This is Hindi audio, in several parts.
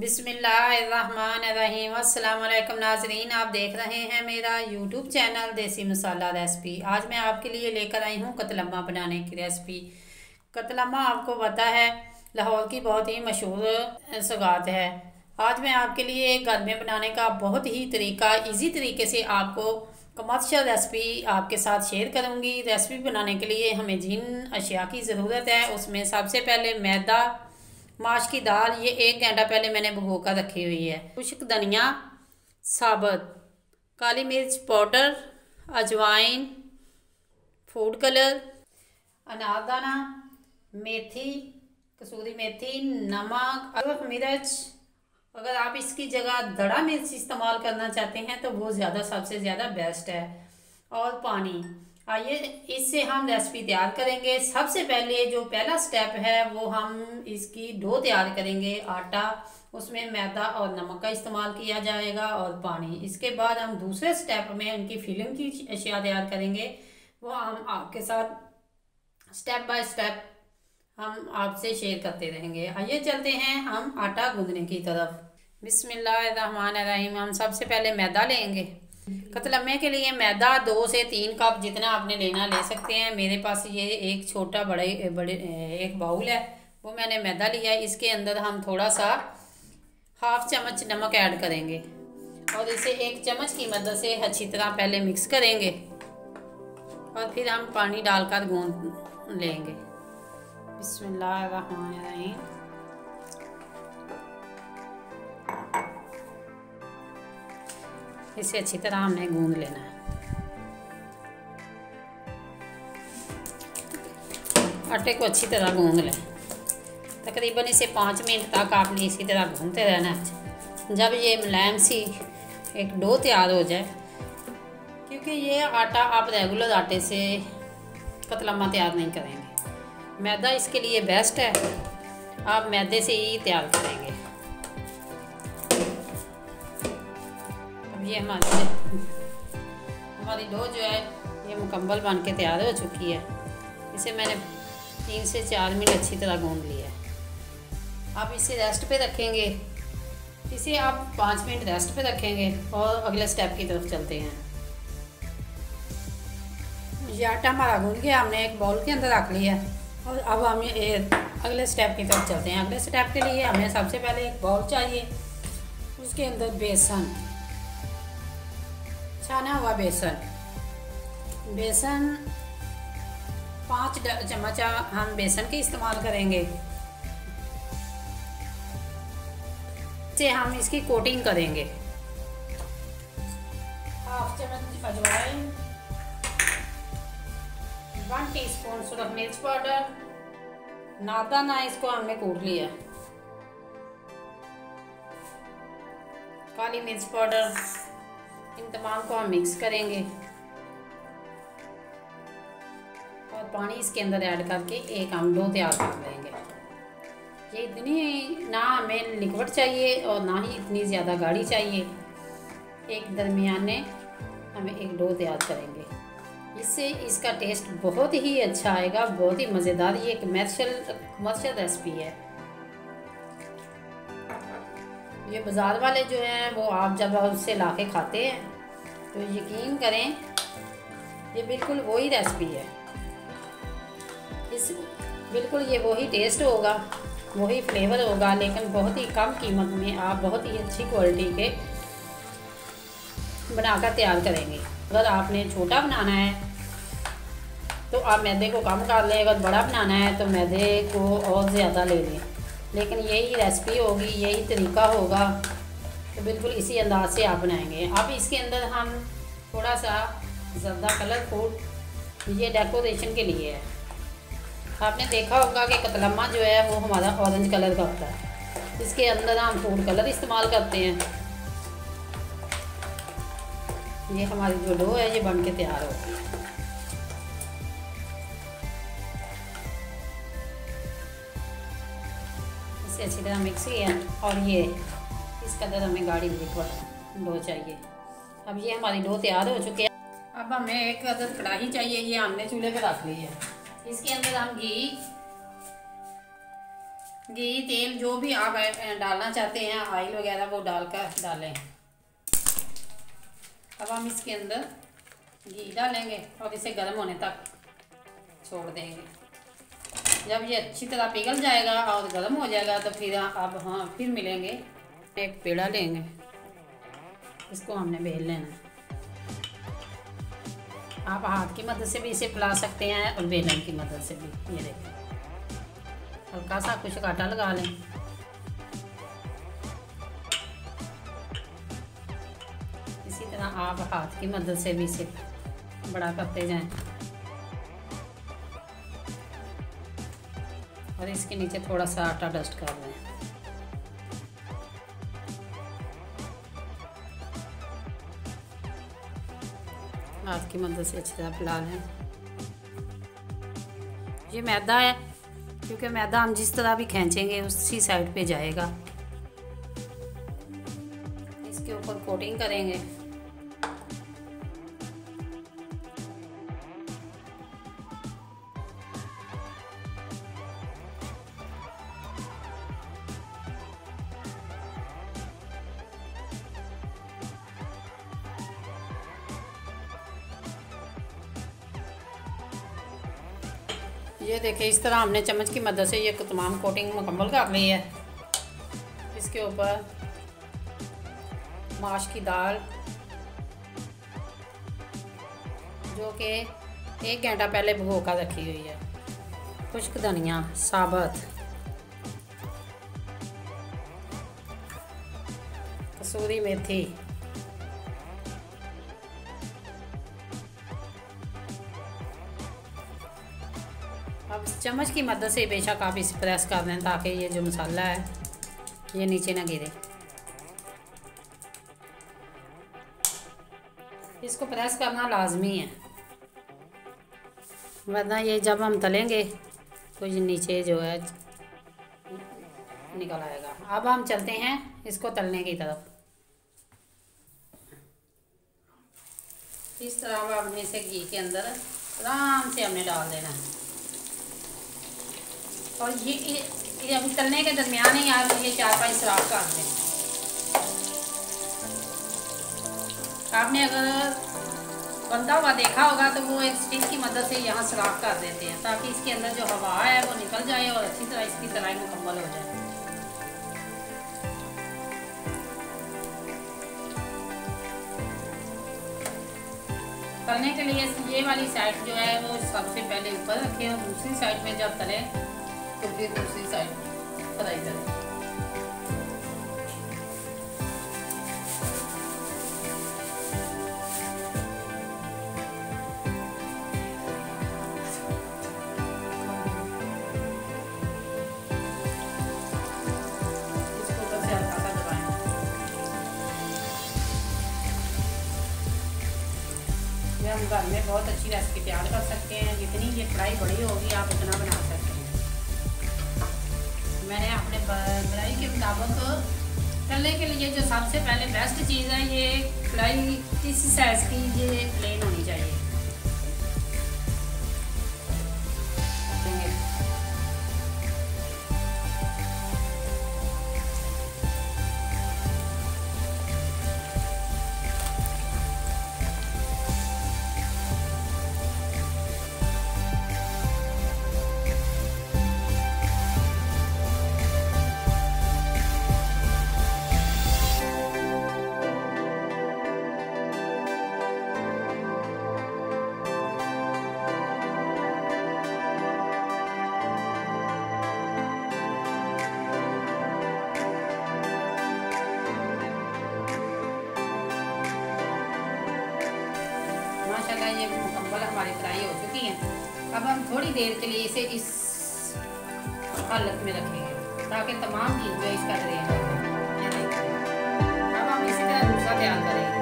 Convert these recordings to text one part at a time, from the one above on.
बिस्मिल्लाहिर्रहमानिर्रहीम। अस्सलाम वालेकुम नाज़रीन, आप देख रहे हैं मेरा यूट्यूब चैनल देसी मसाला रेसिपी। आज मैं आपके लिए लेकर आई हूँ कतलम्मा बनाने की रेसिपी। कतलम्मा आपको पता है लाहौर की बहुत ही मशहूर सौगात है। आज मैं आपके लिए घर में बनाने का बहुत ही इजी तरीके से आपको कमर्शियल रेसिपी आपके साथ शेयर करूँगी। रेसिपी बनाने के लिए हमें जिन अशिया की ज़रूरत है उसमें सबसे पहले मैदा, माश की दाल, ये 1 घंटा पहले मैंने भिगो कर रखी हुई है, खुश्क धनिया साबुत, काली मिर्च पाउडर, अजवाइन, फूड कलर, अनारदाना, मेथी, कसूरी मेथी, नमक, अदरक, मिर्च। अगर आप इसकी जगह दड़ा मिर्च इस्तेमाल करना चाहते हैं तो वो सबसे ज़्यादा बेस्ट है, और पानी। आइए इससे हम रेसिपी तैयार करेंगे। सबसे पहले जो पहला स्टेप है वो हम इसकी डो तैयार करेंगे। आटा, उसमें मैदा और नमक का इस्तेमाल किया जाएगा और पानी। इसके बाद हम दूसरे स्टेप में उनकी फिलिंग की अशिया तैयार करेंगे, वो हम आपके साथ स्टेप बाय स्टेप हम आपसे शेयर करते रहेंगे। आइए चलते हैं हम आटा गूंदने की तरफ। बिस्मिल्लाहिर्रहमानिर्रहीम। हम सबसे पहले मैदा लेंगे। कतलम्मे के लिए मैदा 2 से 3 कप जितना आपने लेना ले सकते हैं। मेरे पास ये एक छोटा बड़े एक बाउल है, वो मैंने मैदा लिया है। इसके अंदर हम थोड़ा सा हाफ चम्मच नमक ऐड करेंगे और इसे 1 चम्मच की मदद से अच्छी तरह पहले मिक्स करेंगे और फिर हम पानी डालकर गूंद लेंगे। बिस्मिल्लाहिर्रहमानिर्रहीम। इसे अच्छी तरह हमने गूंद लेना है। आटे को अच्छी तरह गूंद लें। तकरीबन इसे 5 मिनट तक आपने इसी तरह गूंदते रहना है। जब ये मुलायम सी एक डो तैयार हो जाए, क्योंकि ये आटा आप रेगुलर आटे से कतलम्मा तैयार नहीं करेंगे, मैदा इसके लिए बेस्ट है। आप मैदे से ही तैयार करेंगे। ये हमारी डो जो है ये मुकम्मल बन के तैयार हो चुकी है। इसे मैंने 3 से 4 मिनट अच्छी तरह गूंद लिया है। आप इसे रेस्ट पे रखेंगे। इसे आप 5 मिनट रेस्ट पे रखेंगे और अगले स्टेप की तरफ चलते हैं। ये आटा हमारा गूंद के हमने एक बाउल के अंदर रख लिया है और अब हम अगले स्टेप की तरफ चलते हैं। अगले स्टेप के लिए हमें सबसे पहले एक बाउल चाहिए, उसके अंदर बेसन, छाना हुआ बेसन 5 चम्मच हम बेसन के इस्तेमाल करेंगे। से हम इसकी कोटिंग करेंगे। हाफ चम्मच अजवाइन, 1 टीस्पून सुरख मिर्च पाउडर, नादाना इसको हमने कूट लिया, काली मिर्च पाउडर। इन तमाम को हम मिक्स करेंगे और पानी इसके अंदर ऐड करके एक हम डो तैयार कर लेंगे। ये इतनी ना हमें लिक्विड चाहिए और ना ही इतनी ज़्यादा गाढ़ी चाहिए, एक दरमियाने हमें एक डो तैयार करेंगे। इससे इसका टेस्ट बहुत ही अच्छा आएगा, बहुत ही मज़ेदार। ये एक कमर्शियल रेसिपी है। ये बाज़ार वाले जो हैं वो आप जब उससे ला के खाते हैं तो यकीन करें ये बिल्कुल वही रेसिपी है। बिल्कुल ये वही टेस्ट होगा, वही फ्लेवर होगा, लेकिन बहुत ही कम कीमत में आप बहुत ही अच्छी क्वालिटी के बनाकर तैयार करेंगे। अगर आपने छोटा बनाना है तो आप मैदे को कम कर लें, अगर बड़ा बनाना है तो मैदे को और ज़्यादा ले लें। लेकिन यही रेसिपी होगी, यही तरीका होगा, तो बिल्कुल इसी अंदाज से आप बनाएंगे। अब इसके अंदर हम थोड़ा सा ज़्यादा कलर फूड, ये डेकोरेशन के लिए है। आपने देखा होगा कि कतलम्मा जो है वो हमारा ऑरेंज कलर का होता है, इसके अंदर हम फूड कलर इस्तेमाल करते हैं। ये हमारी जो डो है ये बन के तैयार होगी। अच्छी तरह मिक्स किया और ये इस कदर हमें गाढ़ी लिक्विड डो चाहिए। अब ये हमारी डो तैयार हो चुकी है। अब हमें एक अदद कढ़ाई चाहिए, ये हमने चूल्हे पे रख ली है। इसके अंदर हम घी घी तेल जो भी आप डालना चाहते हैं, ऑयल वगैरह वो डालकर डालें। अब हम इसके अंदर घी डालेंगे और इसे गर्म होने तक छोड़ देंगे। जब ये अच्छी तरह पिघल जाएगा और गर्म हो जाएगा तो फिर फिर मिलेंगे। एक पेड़ा लेंगे, इसको हमने बेल लेना है। आप हाथ की मदद से भी इसे फैला सकते हैं और बेलन की मदद से भी। ये देखिए, हल्का सा कुछ आटा लगा लें। इसी तरह आप हाथ की मदद से भी इसे बड़ा करते जाएं और इसके नीचे थोड़ा सा आटा डस्ट कर लें। हाथ की मदद से अच्छी तरह फैला लें। ये मैदा है, क्योंकि मैदा हम जिस तरह भी खींचेंगे उसी साइड पे जाएगा। इसके ऊपर कोटिंग करेंगे। ये देखिए, इस तरह हमने चम्मच की मदद से ये तमाम कोटिंग मुकम्मल कर ली है। इसके ऊपर माश की दाल, जो कि 1 घंटा पहले भिगो कर रखी हुई है, खुश्क धनिया साबुत, कसूरी मेथी, अब चम्मच की मदद से बेशक आप इसे प्रेस कर लें ताकि ये जो मसाला है ये नीचे ना गिरे। इसको प्रेस करना लाजमी है, वरना ये जब हम तलेंगे तो ये नीचे जो है निकल आएगा। अब हम चलते हैं इसको तलने की तरफ। इस तरह हमने इसे घी के अंदर आराम से हमने डाल देना है और ये अभी तलने के दरमियान ही आप ये 4-5 सुराख कर दें। आपने अगर बनता हुआ देखा होगा तो वो एक स्टिक की मदद से यहाँ सुराख कर देते हैं ताकि इसके अंदर जो हवा है वो निकल जाए और अच्छी तरह इसकी तलाई मुकम्मल हो जाए। तलने के लिए ये वाली साइड जो है वो सबसे पहले ऊपर रखें और दूसरी साइड में जब तले तो फिर दूसरी साइड फ्राई करें। इसको ऊपर से हल्का सा दबाएं। ये हम घर में बहुत अच्छी रेसिपी तैयार कर सकते हैं। जितनी ये फ्राई बड़ी होगी आप उतना बना सकते हैं। मैंने अपने बढ़ाई के मुताबिक तलने के लिए जो सबसे पहले बेस्ट चीज़ है, ये कढ़ाई इस साइज़ की ये प्लेन होनी चाहिए। माशाल्लाह ये मुकम्मल हमारी फ्राई हो चुकी है। अब हम थोड़ी देर के लिए इसे इस हालत में रखेंगे ताकि तमाम चीज़ जो इसका ड्रेन हो। अब हम इसी तरह दूसरा तैयार करेंगे।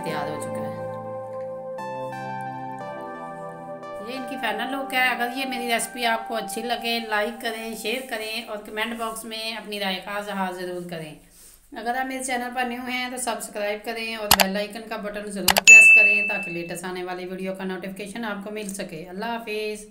तैयार हो चुका है। ये इनकी फाइनल लुक है। अगर ये मेरी रेसिपी आपको अच्छी लगे लाइक करें, शेयर करें और कमेंट बॉक्स में अपनी राय का इज़हार ज़रूर करें। अगर आप मेरे चैनल पर न्यू हैं तो सब्सक्राइब करें और बेल आइकन का बटन ज़रूर प्रेस करें ताकि लेटेस्ट आने वाली वीडियो का नोटिफिकेशन आपको मिल सके। अल्लाह हाफिज़।